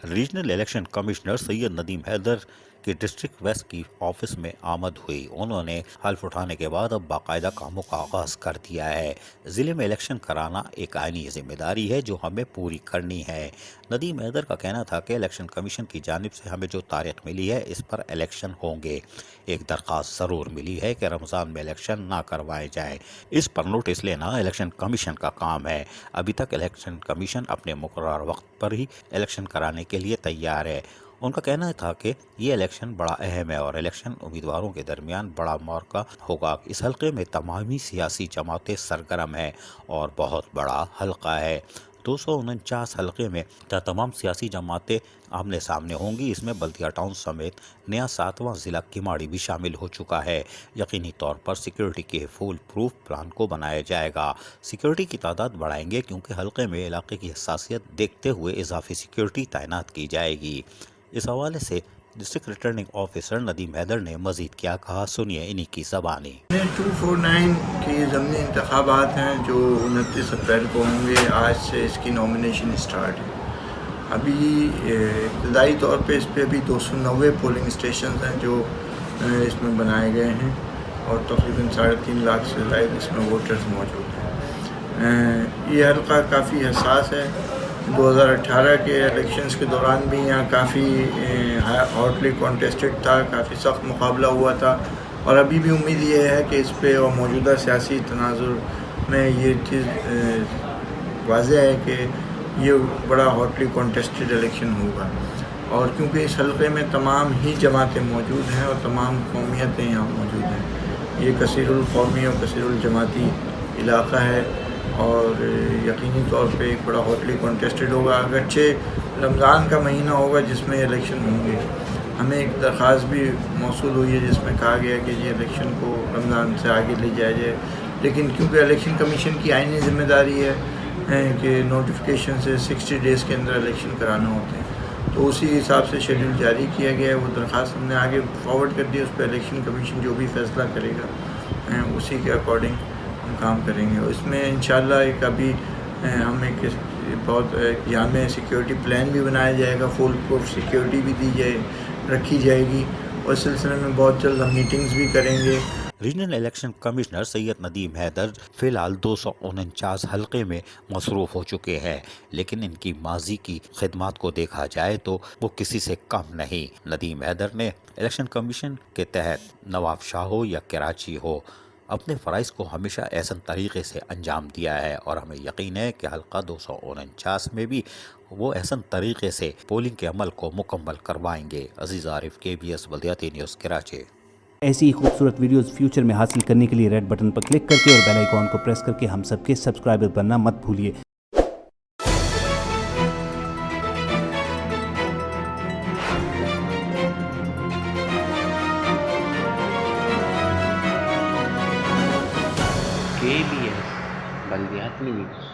Regional election commissioner Syed Nadeem Haider की district waste की office में आमद हुई। उन्होंने हल्फ उठाने के बाद अब बाकायदा कामों का आगाज कर दिया है। जिले में इलेक्शन कराना एक आईनी जिम्मेदारी है जो हमें पूरी करनी है। नदीम हैदर का कहना था कि इलेक्शन कमीशन की जानिब से हमें जो तारीख मिली है इस पर इलेक्शन होंगे। एक दरख्वास्त ज़रूर मिली है कि रमज़ान में इलेक्शन ना करवाए जाए। इस पर नोटिस लेना इलेक्शन कमीशन का काम है। अभी तक इलेक्शन कमीशन अपने मुकर्रर वक्त पर ही इलेक्शन कराने के लिए तैयार है। उनका कहना था कि ये इलेक्शन बड़ा अहम है और इलेक्शन उम्मीदवारों के दरमियान बड़ा मौका होगा। इस हल्के में तमामी सियासी जमातें सरगर्म हैं और बहुत बड़ा हल्का है। 249 हल्के में तमाम सियासी जमातें आमने सामने होंगी। इसमें बल्दिया टाउन समेत नया 7वां ज़िला किमाड़ी भी शामिल हो चुका है। यकीनी तौर पर सिक्योरिटी के फुल प्रूफ प्लान को बनाया जाएगा। सिक्योरिटी की तादाद बढ़ाएंगे क्योंकि हल्के में इलाके की हसासियत देखते हुए इजाफी सिक्योरिटी तैनात की जाएगी। इस हवाले से district returning officer Nadeem Haider ने मजीद क्या कहा, सुनिए इन्हीं की ज़बानी। 249 के ज़मीनी इंतखाबात हैं जो 29 अप्रैल को होंगे। आज से इसकी नॉमिनेशन स्टार्ट है। अभी इब्तदाई तौर पे इस पर अभी 290 पोलिंग स्टेशन हैं जो इसमें बनाए गए हैं और तकरीबन 3.5 लाख से ज़ायद इसमें वोटर्स मौजूद हैं। ये हल्का काफ़ी हसास है। 2018 के इलेक्शंस के दौरान भी यहाँ काफ़ी हॉटली कॉन्टेस्टेड था, काफ़ी सख्त मुकाबला हुआ था और अभी भी उम्मीद ये है कि इस पे और मौजूदा सियासी तनाजुर में ये चीज़ वाज़ेह है कि ये बड़ा हॉटली कॉन्टेस्टेड इलेक्शन होगा। और क्योंकि इस हल्के में तमाम ही जमातें मौजूद हैं और तमाम कौमियतें यहाँ मौजूद हैं, ये कसीरुल कौमी और कसीरुल जमाती इलाका है और यकीनी तौर पे एक बड़ा हॉटली कॉन्टेस्टेड होगा। अगरचे रमज़ान का महीना होगा जिसमें इलेक्शन होंगे। हमें एक दरख्वास्त भी मौसूल हुई है जिसमें कहा गया कि ये इलेक्शन को रमज़ान से आगे ले जाया जाए, लेकिन क्योंकि इलेक्शन कमीशन की आईनी ज़िम्मेदारी है कि नोटिफिकेशन से 60 डेज़ के अंदर इलेक्शन कराना होते हैं, तो उसी हिसाब से शेड्यूल जारी किया गया है। वो दरख्वास्त हमने आगे फॉरवर्ड कर दी। उस पर इलेक्शन कमीशन जो भी फैसला करेगा उसी के अकॉर्डिंग हम काम करेंगे। और इसमें इंशाल्लाह एक अभी हम एक बहुत यहाँ में सिक्योरिटी प्लान भी बनाया जाएगा, फुल प्रूफ सिक्योरिटी भी दी जाए रखी जाएगी और इस सिलसिले में बहुत जल्द हम मीटिंग्स भी करेंगे। Regional election commissioner Syed Nadeem Haider फिलहाल 249 हल्के में मसरूफ़ हो चुके हैं, लेकिन इनकी माजी की खिदमात को देखा जाए तो वो किसी से कम नहीं। नदीम हैदर ने इलेक्शन कमीशन के तहत नवाब शाह हो या कराची हो अपने फ़राइज़ को हमेशा ऐसा तरीक़े से अंजाम दिया है और हमें यकीन है कि हल्का 249 में भी वो ऐसा तरीक़े से पोलिंग के अमल को मुकम्मल करवाएंगे। अजीज़ आरिफ, KBS बल्दियाती न्यूज़, कराची। ऐसी ही खूबसूरत वीडियोस फ्यूचर में हासिल करने के लिए रेड बटन पर क्लिक करके और बेल आइकॉन को प्रेस करके हम सबके सब्सक्राइबर बनना मत भूलिए। KBS बल्दियाती न्यूज़।